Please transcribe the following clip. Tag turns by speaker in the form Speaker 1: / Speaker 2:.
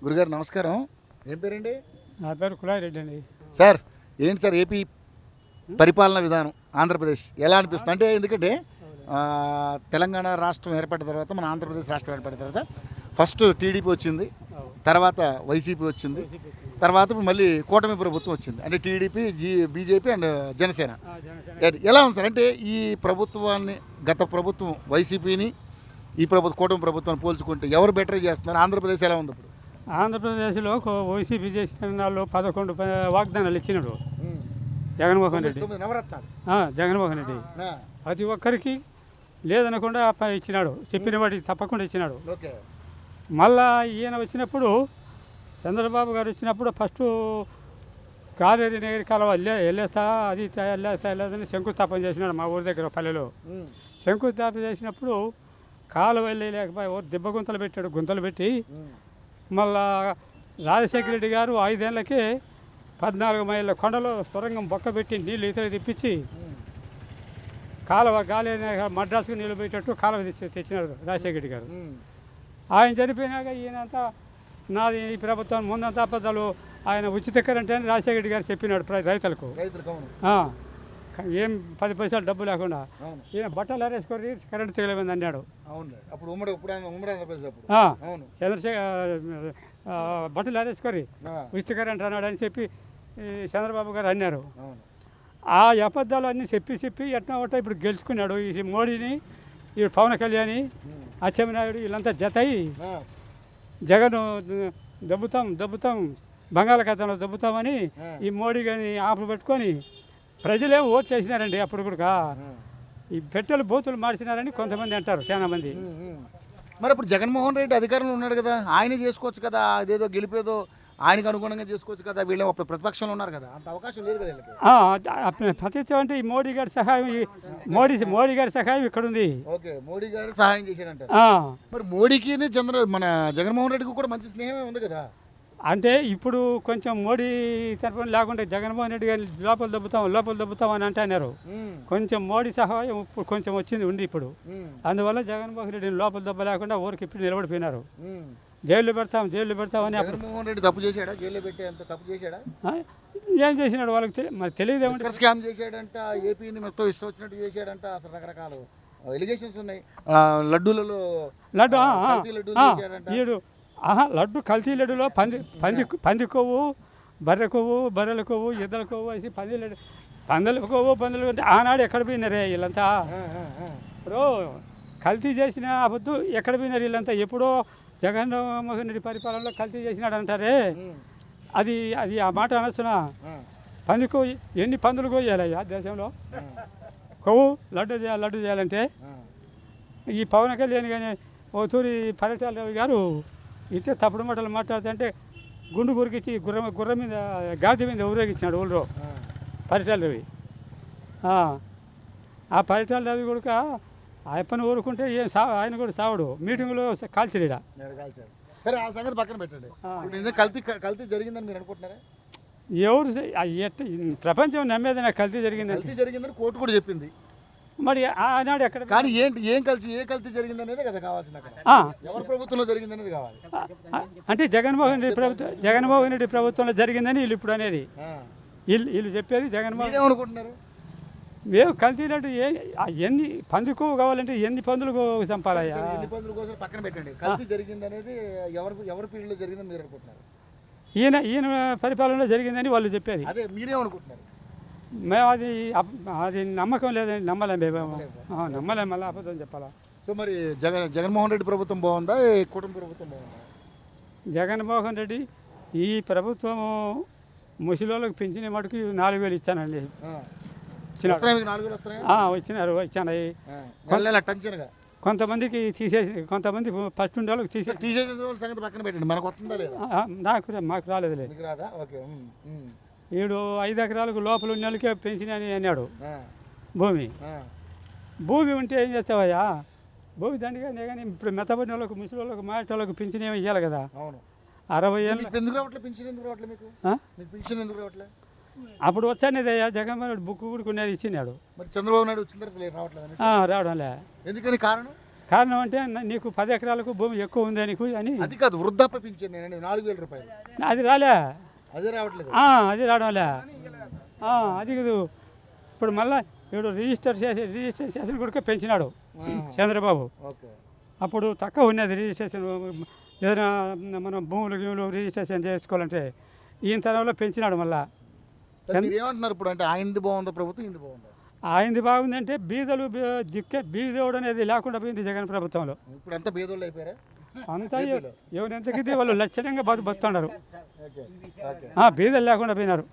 Speaker 1: గురుగారు నమస్కారం. ఏం పేరండి?
Speaker 2: నా పేరు కులాయిరెడ్డి అండి.
Speaker 1: సార్ ఏంటి సార్ ఏపీ పరిపాలన విధానం ఆంధ్రప్రదేశ్ ఎలా అనిపిస్తుంది? అంటే ఎందుకంటే తెలంగాణ రాష్ట్రం ఏర్పడిన తర్వాత మన ఆంధ్రప్రదేశ్ రాష్ట్రం ఏర్పడిన తర్వాత ఫస్ట్ టీడీపీ వచ్చింది, తర్వాత వైసీపీ వచ్చింది, తర్వాత మళ్ళీ కూటమి ప్రభుత్వం వచ్చింది. అంటే టీడీపీ, బీజేపీ అండ్ జనసేన. ఎలా ఉంది సార్? అంటే ఈ ప్రభుత్వాన్ని గత ప్రభుత్వం వైసీపీని ఈ కూటమి ప్రభుత్వాన్ని పోల్చుకుంటే ఎవరు బెటర్ చేస్తున్నారు? ఆంధ్రప్రదేశ్ ఎలా ఉంది ఇప్పుడు?
Speaker 2: ఆంధ్రప్రదేశ్లో వైసీపీ చేసిన వాళ్ళు 11 వాగ్దానాలు ఇచ్చినాడు జగన్మోహన్ రెడ్డి. జగన్మోహన్ రెడ్డి ప్రతి ఒక్కరికి లేదనకుండా ఇచ్చినాడు, చెప్పిన వాటికి తప్పకుండా ఇచ్చినాడు. మళ్ళా ఈయన వచ్చినప్పుడు చంద్రబాబు గారు వచ్చినప్పుడు ఫస్ట్ కాలేజీ నగరి కాలువ వెళ్ళేస్తా అది వెళ్ళేదని శంకుస్థాపన చేసినాడు మా ఊరి దగ్గర పల్లెలో. శంకుస్థాపన చేసినప్పుడు కాలువ వెళ్ళలేకపోయి దెబ్బ గుంతలు పెట్టాడు, గుంతలు పెట్టి మళ్ళా రాజశేఖర రెడ్డి గారు 5 ఏళ్ళకే 14 మైళ్ళ కొండలో సొరంగం బొక్క పెట్టి నీళ్ళు ఇతర తెప్పించి కాలువ గాలి మద్రాసుకు నీళ్ళు పెట్టేట్టు కాలువ తెచ్చినాడు రాజశేఖర రెడ్డి గారు. ఆయన చనిపోయినాక ఈయనంతా నాది ఈ ప్రభుత్వం ముందంతా అబద్ధాలు, ఆయన ఉచిత కరెంట్ అని రాజశేఖర రెడ్డి గారు చెప్పినాడు రైతులకు. ఏం 10 పైసలు డబ్బు లేకుండా ఈయన బట్టలు ఆరేసుకొని కరెంట్ చేయలేమని అన్నాడు. చంద్రశేఖర్ బట్టలు ఆరేసుకొని ఉచిత కరెంట్ అన్నాడు అని చెప్పి చంద్రబాబు గారు అన్నారు. ఆ అబద్ధాలు అన్నీ చెప్పి ఎట్లా ఒకటో ఇప్పుడు గెలుచుకున్నాడు. ఈ మోడీని, ఈ పవన్ కళ్యాణ్, అచ్చెన్నాయుడు వీళ్ళంతా జతయి జగన్ దెబ్బతాం బంగాళాఖాతంలో దెబ్బతామని ఈ మోడీ గారిని ఆపులు పెట్టుకొని ప్రజలే ఓట్లు చేసినారండి. అప్పుడు కూడా ఈ పెట్టెలు బూతులు మార్చినారని కొంతమంది అంటారు, చాలా మంది.
Speaker 1: మరి ఇప్పుడు జగన్మోహన్ రెడ్డి అధికారంలో ఉన్నాడు కదా, ఆయన చేసుకోవచ్చు కదా, అదేదో గెలిపేదో ఆయనకు అనుగుణంగా చేసుకోవచ్చు కదా. వీళ్ళు అప్పుడు ప్రతిపక్షంలో ఉన్నారు కదా, అంత అవకాశం లేదు కదా.
Speaker 2: ప్రతిపక్షం అంటే ఈ మోడీ గారి సహాయం, మోడీ గారి సహాయం ఇక్కడ ఉంది.
Speaker 1: ఓకే, మోడీ గారు సహాయం చేశాడంట. మరి మోడీకి మన జగన్మోహన్ రెడ్డికి కూడా మంచి స్నేహమే ఉంది కదా.
Speaker 2: అంటే ఇప్పుడు కొంచెం మోడీ తరఫున లేకుండా జగన్మోహన్ రెడ్డి గారిని లోపల దెబ్బతాం అని అంటున్నారు. కొంచెం మోడీ సహాయం ఇప్పుడు కొంచెం ఉంది ఇప్పుడు. అందువల్ల జగన్మోహన్ రెడ్డిని లోపల దెబ్బ లేకుండా ఊరికి ఇప్పుడు నిలబడిపోయినారు. జైల్లో పెడతామని
Speaker 1: జగన్మోహన్ రెడ్డి తప్పు చేశాడా? జైల్లో పెట్టే అంత తప్పు చేశాడా?
Speaker 2: ఏం చేసినాడు వాళ్ళకి మరి తెలియదేమంటే
Speaker 1: స్కామ్ చేశాడంట, ఏపీని మొత్తం ఇష్టం వచ్చినట్టు చేశాడంట. అసలు రకరకాల ఎలిగేషన్స్ ఉన్నాయి. లడ్డు
Speaker 2: లడ్డు కల్తీ లడ్డులో పంది కొవ్వు, బర్రె కొవ్వు, బర్రెల కొవ్వు, ఎద్దల కొవ్వు వేసి పందుల కొవ్వు అంటే ఆనాడు ఎక్కడ పోయినారే వీళ్ళంతా. ఇప్పుడు కల్తీ చేసిన అబద్దు ఎక్కడ పోయినారు వీళ్ళంతా. ఎప్పుడో జగన్మోహన్ రెడ్డి పరిపాలనలో కల్తీ చేసినాడు అంటారే, అది ఆ మాట అనొచ్చునా? పంది కొవ్వు ఎన్ని పందులు కొయ్యాలయ్యా దేశంలో? కొవ్వు లడ్డు చేయాలంటే ఈ పవన్ కళ్యాణ్ కానీ ఓ తూరి పర్యటన రవి గారు ఇట్టే తప్పుడు మాటలు మాట్లాడుతుంటే గుండు గురికిచ్చి గుర్రం మీద గాది మీద ఊరేగించినాడు ఊళ్ళో పరిటాల రవి. ఆ పరిటాల రవి కూడా ఆయప్పని ఊరుకుంటే ఆయన కూడా సావడు. మీటింగ్లో కాల్చిరీడా.
Speaker 1: సరే, ఆ సంగతి పక్కన పెట్టండి. కల్తీ జరిగిందని మీరు అనుకుంటున్నారా?
Speaker 2: ఎవరు ప్రపంచం నమ్మేది నాకు కల్తీ
Speaker 1: జరిగిందని కోర్టు కూడా చెప్పింది.
Speaker 2: మరి ఆనాడు ఎక్కడ
Speaker 1: కానీ ఏ కల్తీ జరిగింది అనేది కదా కావాల్సింది. ఎవరి ప్రభుత్వంలో జరిగింది అనేది కావాలి.
Speaker 2: అంటే జగన్మోహన్ రెడ్డి ప్రభుత్వంలో జరిగిందని వీళ్ళు ఇప్పుడు అనేది. వీళ్ళు చెప్పేది జగన్మోహన్
Speaker 1: అనుకుంటున్నారు.
Speaker 2: మేము కల్తీనట్టు ఎన్ని పందుకు కావాలంటే ఎన్ని పందులు చంపాలయ్యా?
Speaker 1: ఎన్ని పందుల కోసం పక్కన పెట్టండి. కల్తీ జరిగింది అనేది ఎవరి పీరియడ్లో జరిగిందని మీరు అనుకుంటున్నారు?
Speaker 2: ఈయన పరిపాలనలో జరిగిందని వాళ్ళు చెప్పేది.
Speaker 1: అదే మీరేమనుకుంటున్నారు?
Speaker 2: మేము అది నమ్మకం లేదండి, నమ్మలేము మళ్ళీ అబద్ధం చెప్పాలా.
Speaker 1: సో మరి జగన్మోహన్ రెడ్డి ప్రభుత్వం బాగుందా, కుటుంబ ప్రభుత్వం బాగుందా?
Speaker 2: జగన్మోహన్ రెడ్డి ఈ ప్రభుత్వము ముసలిళ్ళకి పెంచిన మటుకు 4,000 ఇచ్చానండి. ఇచ్చాను. కొంతమందికి తీసేసి, కొంతమంది ఫస్ట్ ఉండే వాళ్ళకి
Speaker 1: తీసేసే సంగతి పక్కన పెట్టండి. మనకు వస్తుందా లేదా?
Speaker 2: మాకు రాలేదులే. వీడు 5 ఎకరాలకు లోపల ఉన్న వాళ్ళకే పెంచిన అని అన్నాడు. భూమి ఉంటే ఏం చేస్తావయ్యా? భూమి దండిగా కానీ ఇప్పుడు మెత్తబడిన వాళ్ళకు, ముసలి వాళ్ళకు, మాటి వాళ్ళకు పెంచిన ఏమి ఇవ్వాలి కదా. 60 ఏళ్ళు అప్పుడు వచ్చానేదయ్యా. జగన్మోహన్ రెడ్డి బుక్ కూడా కొనేది ఇచ్చినాడు.
Speaker 1: చంద్రబాబు నాయుడు వచ్చిన తర్వాత
Speaker 2: రావడంలే.
Speaker 1: ఎందుకని కారణం?
Speaker 2: కారణం అంటే నీకు 10 ఎకరాలకు భూమి ఎక్కువ ఉంది నీకు అని.
Speaker 1: అది కాదు, వృద్ధాప్య పింఛన్ నేనండి 4000 రూపాయలు,
Speaker 2: అది రాలే,
Speaker 1: అదే రావట్లేదు.
Speaker 2: అది రావడంలే, అది కాదు. ఇప్పుడు మళ్ళీ ఇప్పుడు రిజిస్టర్ చేసిన కూడా పెంచినాడు చంద్రబాబు.
Speaker 1: ఓకే,
Speaker 2: అప్పుడు తక్కువ ఉన్నది రిజిస్ట్రేషన్, ఏదైనా మనం భూములు రిజిస్ట్రేషన్ చేసుకోవాలంటే ఈయన తరంలో పెంచినాడు మళ్ళా.
Speaker 1: మీరు ఏమంటున్నారు ఇప్పుడు? అంటే ఆయనది బాగుందా ప్రభుత్వం, ఇంది బాగుందా?
Speaker 2: ఆయనది బాగుందంటే బీదలు బీదోడు అనేది లేకుండా పోయింది జగన్ ప్రభుత్వంలో.
Speaker 1: ఇప్పుడు అంతా బీదోళ్ళు అయిపోయారా?
Speaker 2: అంతా ఎవరెంతకిది వాళ్ళు లక్షణంగా బతుకుతున్నారు,
Speaker 1: ఓకే, ఓకే.
Speaker 2: బీదలు లేకుండా పోయినారు.